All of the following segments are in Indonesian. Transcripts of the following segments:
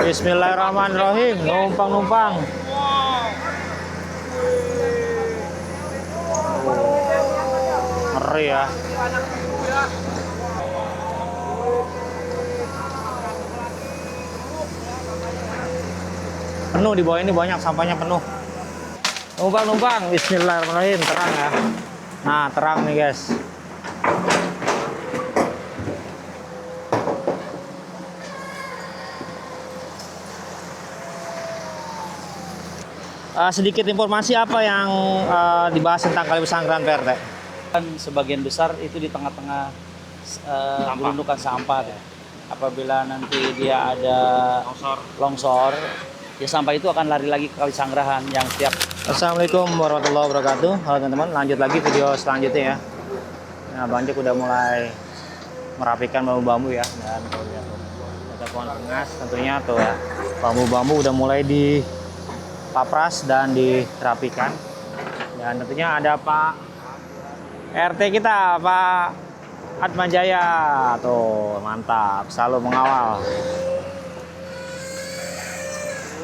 Bismillahirrahmanirrahim. Numpang-numpang. Ngeri ya. Penuh di bawah ini, banyak sampahnya penuh. Numpang-numpang. Bismillahirrahmanirrahim. Terang ya. Nah, terang nih guys. Sedikit informasi apa yang dibahas tentang Kali Pesanggeran PRT? Kan sebagian besar itu di tengah-tengah gundukan sampah. Apabila nanti dia ada longsor, ya sampah itu akan lari lagi ke Kali Sanggerahan yang setiap. Assalamualaikum warahmatullahi wabarakatuh. Halo teman-teman, lanjut lagi video selanjutnya ya. Nah, Bang Jek udah mulai merapikan bambu-bambu ya, dan kalau lihat tuh, ada pohon rengas tentunya tuh ya. Bambu-bambu udah mulai dipapras dan dirapikan. Dan tentunya ada Pak RT kita, Pak Atmajaya. Tuh, mantap, selalu mengawal.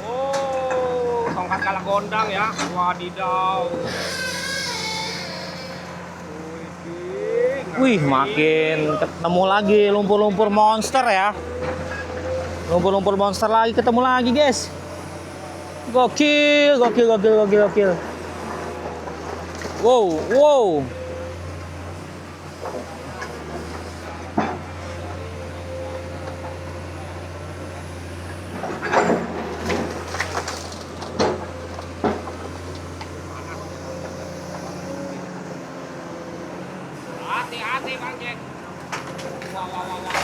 Oh, tongkat kalah gondang ya. Wadidaw. Wih, makin ketemu lagi lumpur-lumpur monster ya. Lumpur-lumpur monster lagi ketemu lagi, guys. Gokil, gokil, gokil, gokil, gokil. Wow, wow. Hati-hati Bang Jek. Wah, wah, wah, wah.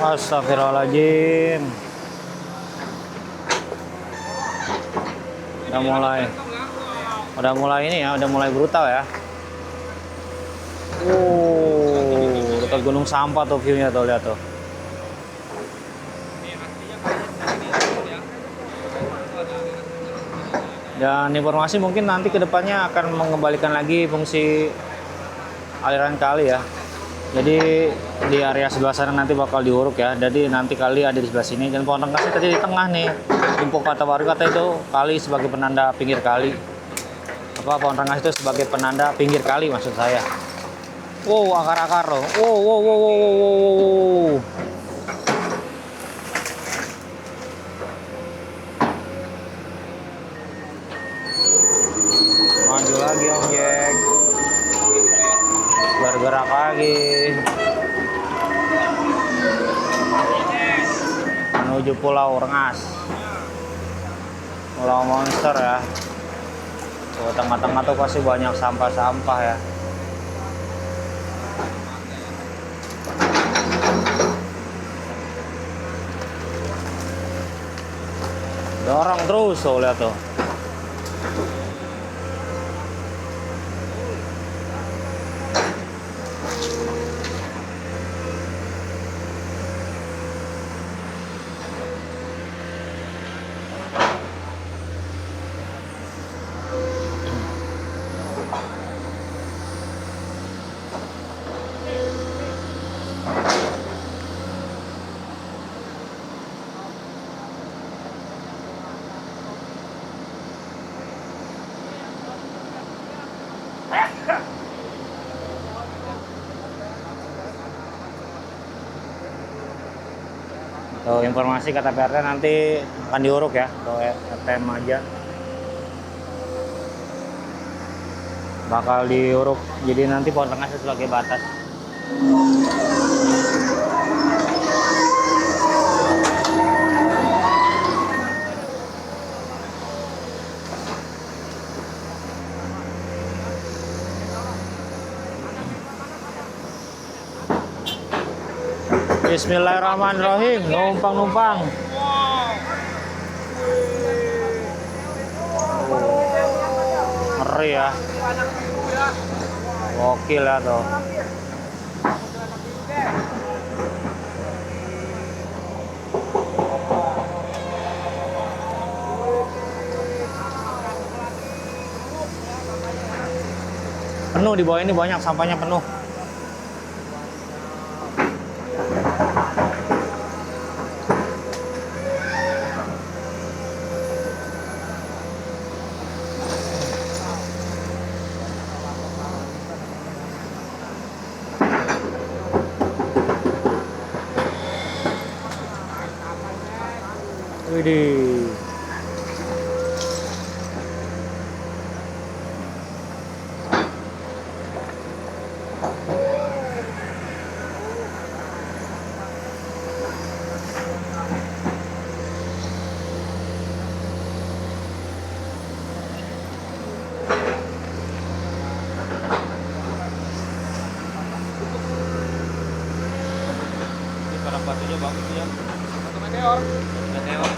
Astagfirullahaladzim. Udah mulai ini ya, udah mulai brutal ya. Dekat gunung sampah tuh view-nya tuh, lihat tuh. Dan informasi mungkin nanti kedepannya akan mengembalikan lagi fungsi aliran kali ya. Jadi di area sebelah sana nanti bakal diuruk ya. Jadi nanti kali ada di sebelah sini. Dan pohon rengasnya tadi di tengah nih. Info kata warga kata itu kali sebagai penanda pinggir kali. Apa pohon rengas itu sebagai penanda pinggir kali maksud saya. Wow, akar-akar loh. Wow, wow, wow, wow, wow, wow. Maju lagi Om Jack. Bergerak lagi. Menuju Pulau Rengas. Pulau monster ya. Tuh, tengah-tengah tuh pasti banyak sampah-sampah ya. Dorong terus tuh, lihat tuh. Tuh, informasi kata PRT nanti akan diuruk ya, tuh RTM aja bakal diuruk, jadi nanti pohon rengasnya sebagai batas. Bismillahirrahmanirrahim. Numpang-numpang. Ngeri ya. Gokil ya tuh. Penuh di bawah ini, banyak sampahnya penuh. Widih. Ini barang batunya bagus ya. Satu meteor. Meteor.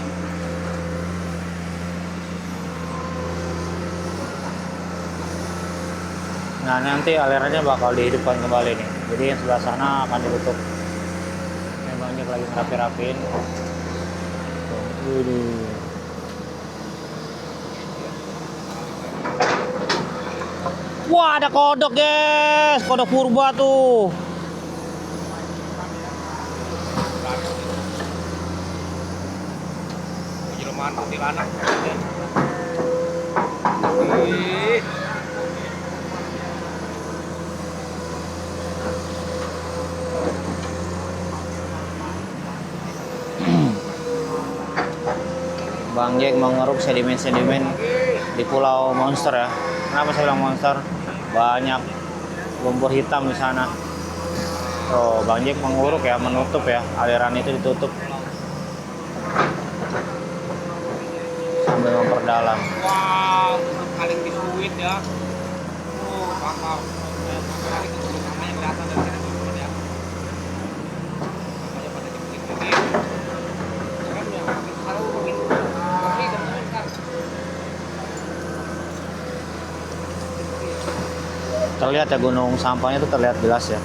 Nah, nanti alirannya bakal dihidupkan kembali nih. Jadi yang sebelah sana akan ditutup. Ini banyak lagi ngerapi-rapiin. Widih. Wah, ada kodok, guys. Kodok purba tuh. Jerman kuntilanak. Ih. Bang Jack mengeruk sedimen-sedimen di Pulau Monster ya. Kenapa saya bilang monster? Banyak lumpur hitam di sana. Oh, Bang Jack menguruk ya, menutup ya. Aliran itu ditutup sambil memperdalam. Wow, paling disuit ya. Oh, bakal. Kali itu namanya kelihatan dari sini ya. Namanya pada dikit ini. Kan ya, kalau mungkin kopi dan kan. Terlihat ya gunung sampahnya itu terlihat jelas ya.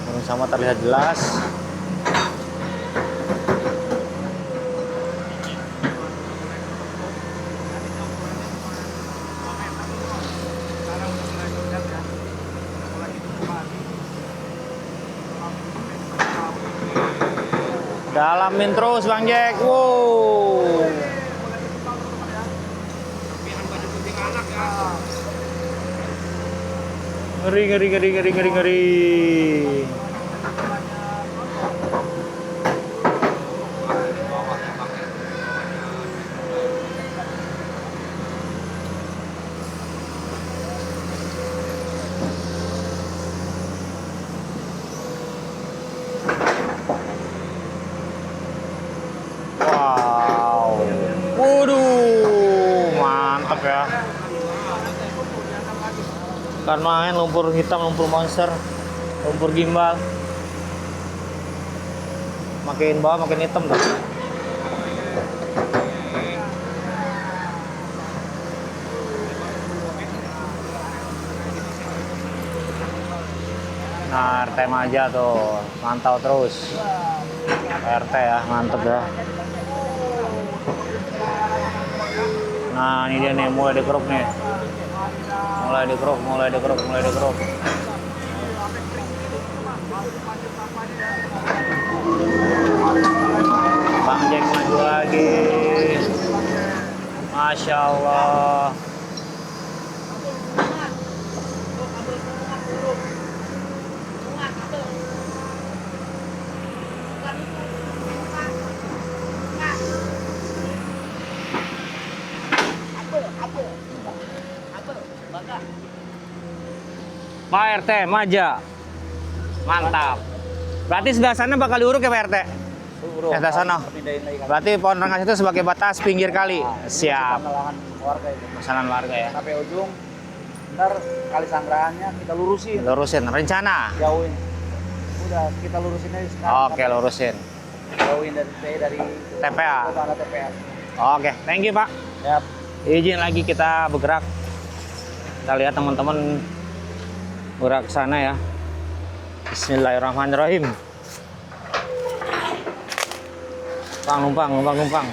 Gunung sampah terlihat jelas. Dalamin terus Bang Jack. Wow. Pian baju putih anak ya. Ngeri, ngeri, ngeri, ngeri, ngeri, ngeri. Wow. Waduh, mantap ya. Kan main lumpur hitam, lumpur monster, lumpur gimbal. Makin bawah makin hitam tuh. Nah, RT Maja tuh, mantau terus. RT ya, mantep ya. Nah, ini dia nih, mulai dikeruk nih. Mulai dikeruk, mulai dikeruk, mulai dikeruk. Bang Jack maju lagi. Masya Allah. Pak RT, Maja. Mantap. Berarti sebelah sana bakal diuruk ya Pak RT? Sebelah sana. Berarti pohon rengas itu sebagai batas pinggir kali. Siap. Lahan warga itu. Pesanan warga ya. Sampai ujung. Ntar kali sangrahannya kita lurusin. Lurusin rencana. Jauhin. Udah kita lurusin aja sekarang. Oke, lurusin. Jauhin dari TPA. kota TPA. Oke, thank you Pak. Siap. Izin lagi kita bergerak. Kita lihat teman-teman bergerak ke sana ya. Bismillahirrahmanirrahim. Numpang, numpang, numpang.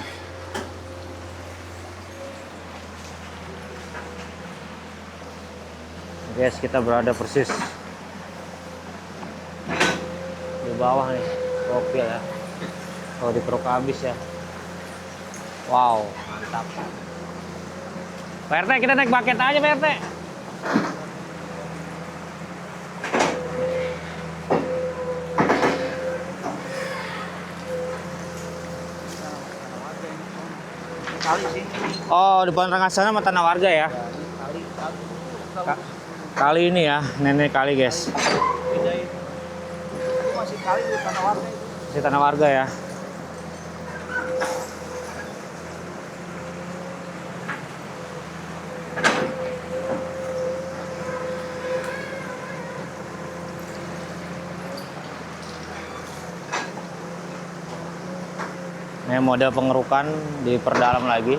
Guys, kita berada persis di bawah nih. Gokil ya. Kalau dikeruk habis ya. Wow, mantap. Pak RT, kita naik paket aja Pak RT. Kali sini. Oh, depan tengah sana sama tanah warga ya. Kali ini ya, nenek kali guys. Beda itu. Itu masih kali di tanah warga itu. Masih tanah warga ya. Ini model pengerukan diperdalam lagi.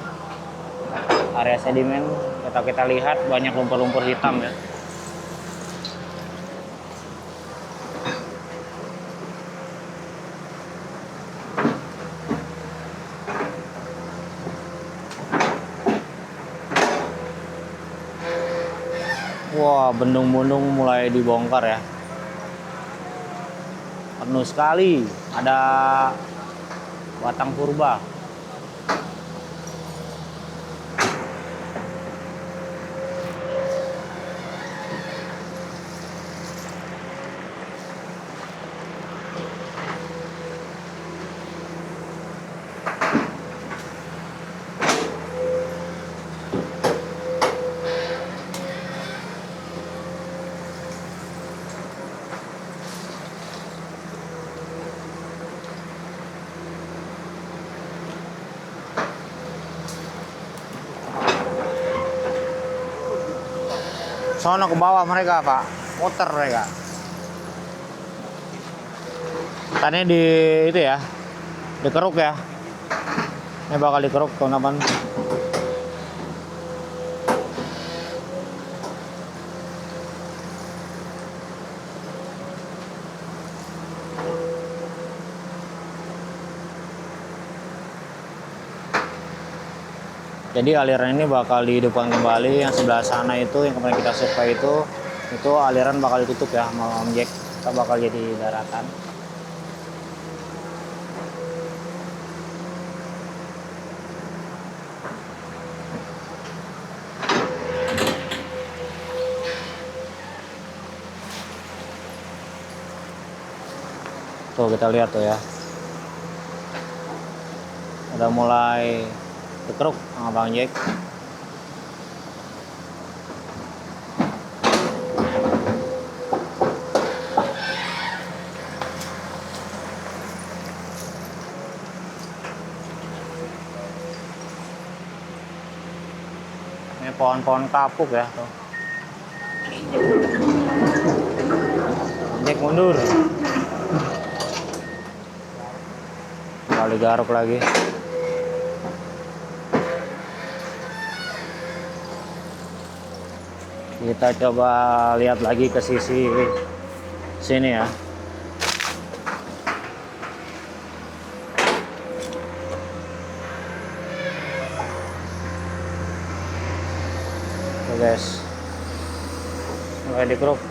Area sedimen kita lihat banyak lumpur-lumpur hitam ya. Wah, bendung-bendung mulai dibongkar ya. Penuh sekali. Ada batang purba. Sono ke bawah mereka, Pak. Muter mereka. Tadi di itu ya. Dikeruk ya. Ini bakal dikeruk teman-teman. Jadi aliran ini bakal dihidupkan kembali. Yang sebelah sana itu yang kemarin kita survei itu aliran bakal ditutup ya sama Om Jack. Kita bakal jadi daratan. Tuh kita lihat tuh ya. Udah mulai dikeruk sama Bang Jack. Ini pohon-pohon kapuk ya tuh. Jack mundur. Kali garuk lagi. Kita coba lihat lagi ke sisi sini ya. Tuh guys, mulai dikeruk.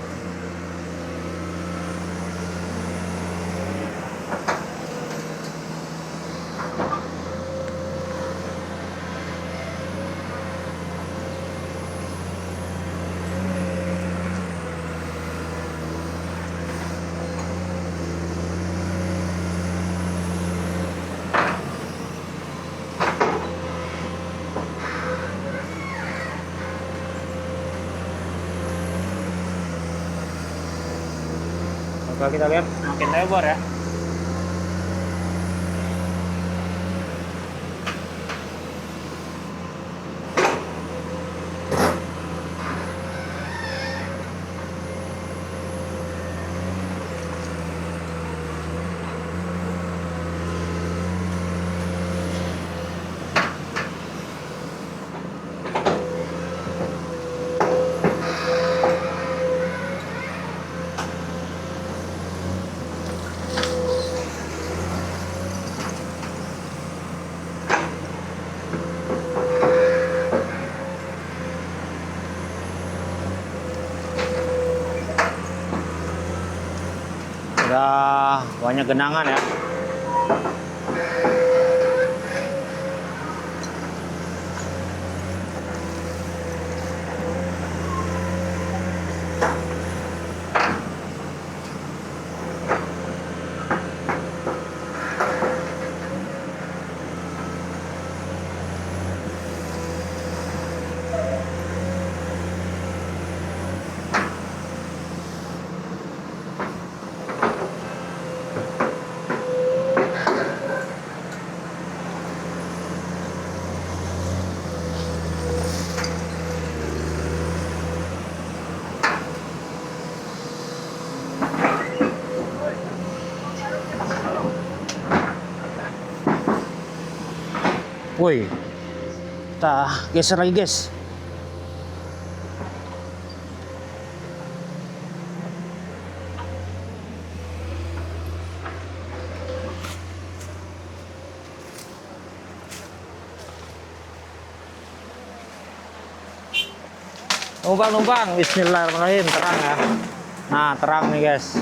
Kalau kita lihat makin lebar ya. Udah banyak genangan ya. Woi, kita geser lagi guys. Numpang, bismillahirrahmanirrahim, terang ya. Nah, terang nih guys.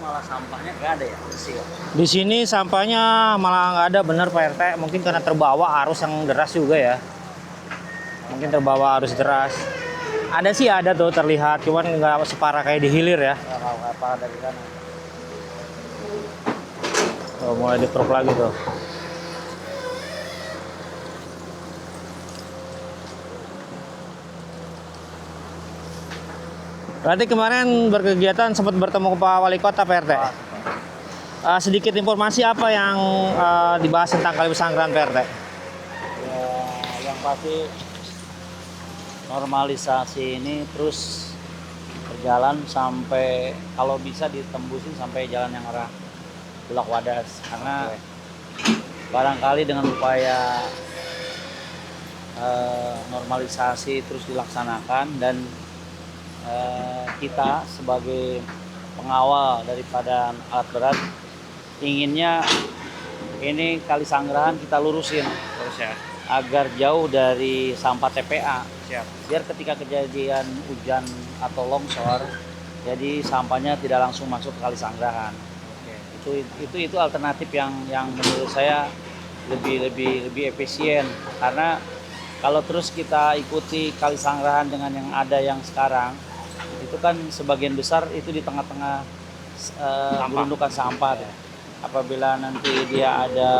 Malah sampahnya nggak ada ya, bersih ya. Di sini sampahnya malah nggak ada, bener Pak RT. Mungkin karena terbawa arus yang deras juga ya. Mungkin terbawa arus deras. Ada sih, ada tuh terlihat, cuman nggak separah kayak di hilir ya. Nggak parah dari sana. Tuh, mulai dikeruk lagi tuh. Berarti kemarin berkegiatan sempat bertemu ke Pak Wali Kota Pak RT. Sedikit informasi apa yang dibahas tentang Kali Pesanggerahan Pak RT? Ya, yang pasti normalisasi ini terus berjalan sampai kalau bisa ditembusin sampai jalan yang arah Bulak Wadas, karena barangkali dengan upaya normalisasi terus dilaksanakan dan kita sebagai pengawal daripada alat berat inginnya ini Kali Sanggerahan kita lurusin Terus ya. agar jauh dari sampah TPA. Siap. Biar ketika kejadian hujan atau longsor, jadi sampahnya tidak langsung masuk ke Kali Sanggerahan. Itu alternatif yang menurut saya lebih efisien, karena kalau terus kita ikuti Kali Sanggerahan dengan yang ada yang sekarang, itu kan sebagian besar itu di tengah-tengah gundukan sampah. Apabila nanti dia ada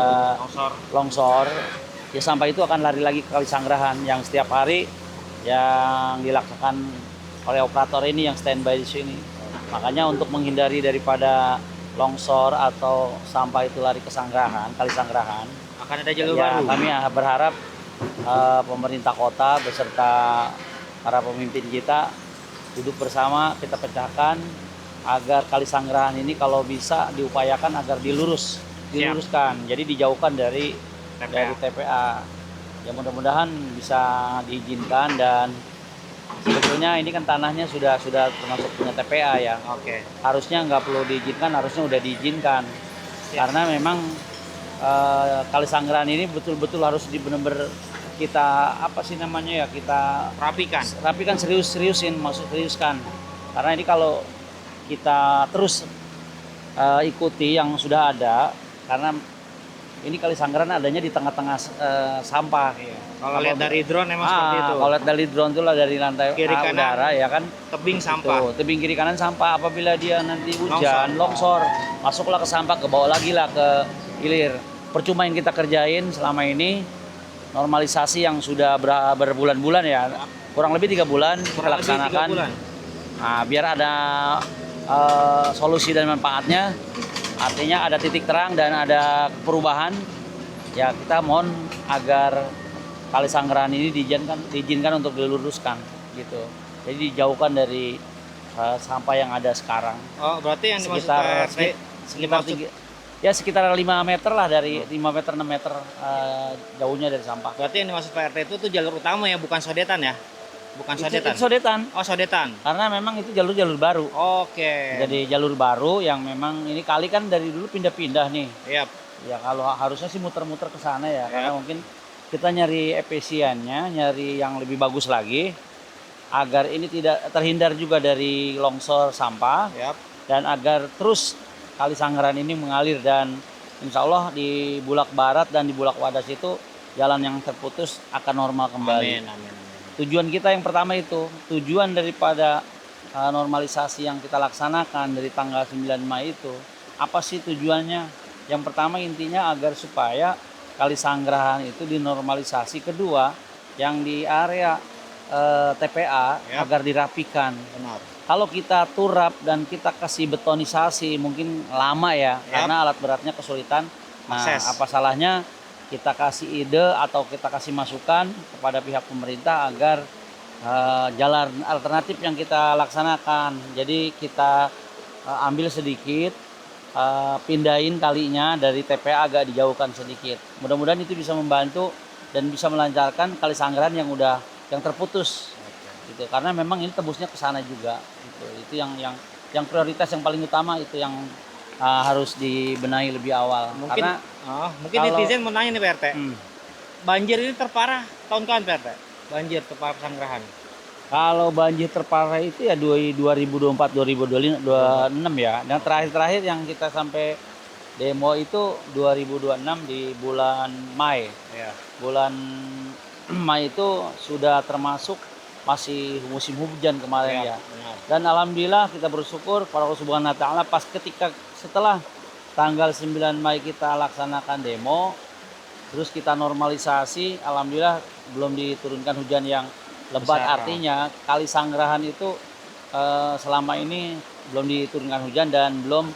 longsor, ya sampah itu akan lari lagi ke Kali Sanggerahan yang setiap hari yang dilakukan oleh operator ini yang standby di sini. Makanya untuk menghindari daripada longsor atau sampah itu lari ke Sanggerahan, Kali Sanggerahan, Akan ada jalur ya, baru. kami berharap pemerintah kota beserta para pemimpin kita duduk bersama, kita pecahkan agar Kali Sanggerahan ini kalau bisa diupayakan agar diluruskan, jadi dijauhkan dari TPA. Ya mudah-mudahan bisa diizinkan, dan sebetulnya ini kan tanahnya sudah termasuk punya TPA ya. Oke. Harusnya nggak perlu diizinkan, harusnya udah diizinkan. Karena memang Kali Sanggerahan ini betul-betul harus benar-benar kita kita rapikan, seriuskan. Karena ini kalau kita terus ikuti yang sudah ada, karena ini Kali Sanggerahan adanya di tengah-tengah sampah. Iya. Kalau lihat dari drone memang seperti itu. Kalau lihat dari drone itu lah, dari lantai Kiri kanan, udara ya kan, tebing sampah. tuh, tebing kiri kanan sampah. Apabila dia nanti hujan, longsor, masuklah ke sampah, ke bawah lagi lah ke hilir. Percuma yang kita kerjain selama ini, normalisasi yang sudah berbulan-bulan ya, kurang lebih 3 bulan kita laksanakan. Nah, biar ada solusi dan manfaatnya, artinya ada titik terang dan ada perubahan. Ya kita mohon agar Kali Sanggerahan ini diizinkan untuk diluruskan gitu. Jadi dijauhkan dari sampah yang ada sekarang. Oh, berarti yang dimaksud Sekitar Pak RT, sekitar Ya sekitar 5 meter lah, dari 5 meter 6 meter jauhnya dari sampah. Berarti yang dimaksud Pak RT itu tuh jalur utama ya, bukan sodetan ya? Bukan sodetan. Itu sodetan. Oh, sodetan. Karena memang itu jalur-jalur baru. Oke. Jadi jalur baru yang memang ini kali kan dari dulu pindah-pindah nih. Yap. Ya kalau harusnya sih muter-muter ke sana ya, karena Yap. mungkin kita nyari efisiennya, nyari yang lebih bagus lagi agar ini tidak terhindar juga dari longsor sampah Yap. dan agar terus Kali Sanggaran ini mengalir, dan insya Allah di Bulak Barat dan di Bulak Wadas itu jalan yang terputus akan normal kembali. Amin, amin, amin. Tujuan kita yang pertama itu, tujuan daripada normalisasi yang kita laksanakan dari tanggal 9 Mei itu, apa sih tujuannya? Yang pertama intinya agar supaya Kali Sanggaran itu dinormalisasi. Kedua, yang di area TPA Yap. agar dirapikan. Benar. Kalau kita turap dan kita kasih betonisasi mungkin lama ya, Yap. karena alat beratnya kesulitan. Nah, Akses. apa salahnya kita kasih ide atau kita kasih masukan kepada pihak pemerintah agar jalan alternatif yang kita laksanakan. Jadi kita ambil sedikit, pindahin kalinya dari TPA agak dijauhkan sedikit. Mudah-mudahan itu bisa membantu dan bisa melancarkan Kali Sanggaran yang terputus. Gitu. Karena memang ini tembusnya ke sana juga. Gitu. Itu yang prioritas yang paling utama, itu yang harus dibenahi lebih awal. Mungkin Karena mungkin kalau- netizen mau nanya nih Pak RT. hmm, Banjir ini terparah tahun kapan Pak RT? Banjir terparah Sanggrahan. kalau banjir terparah itu ya 2024-2026 ya. Dan terakhir yang kita sampai demo itu 2026 di bulan Mei. Ya. Bulan Mei itu sudah termasuk masih musim hujan kemarin ya. Benar. Dan alhamdulillah kita bersyukur pada Allah Subhanahu wa taala, pas ketika setelah tanggal 9 Mei kita laksanakan demo, terus kita normalisasi, alhamdulillah belum diturunkan hujan yang lebat. Besar. Artinya Kali Sanggrahan itu selama ini belum diturunkan hujan dan belum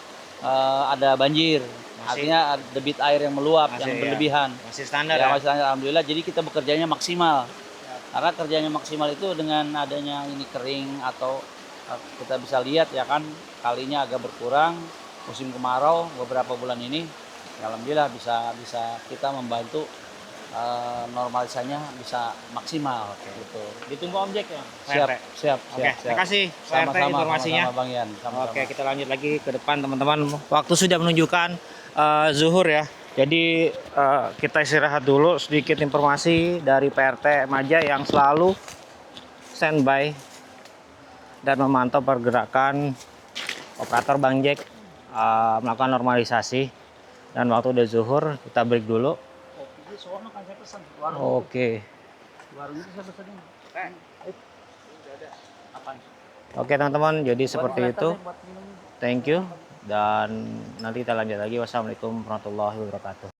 ada banjir. Masih- Artinya debit air yang meluap, Masih, yang ya. berlebihan. Masih standar Ya, ya. masih standar, alhamdulillah. Jadi kita bekerjanya maksimal. Karena kerjanya maksimal itu dengan adanya ini kering atau kita bisa lihat ya kan, kalinya agak berkurang. Musim kemarau beberapa bulan ini, ya alhamdulillah bisa kita membantu normalisasinya bisa maksimal gitu. Ditunggu objek ya Pak Siap, RT. siap, Oke, siap. terima kasih Pak RT Sama-sama, informasinya. sama-sama, Bang Yan. Sama-sama. Oke, kita lanjut lagi ke depan teman-teman. Waktu sudah menunjukkan zuhur ya. Jadi kita istirahat dulu, sedikit informasi dari PRT Maja yang selalu standby dan memantau pergerakan operator Bang Jack melakukan normalisasi. Dan waktu udah zuhur, kita break dulu. Oke. Oke teman-teman, jadi seperti itu. Thank you. Dan nanti kita lanjut lagi. Wassalamualaikum warahmatullahi wabarakatuh.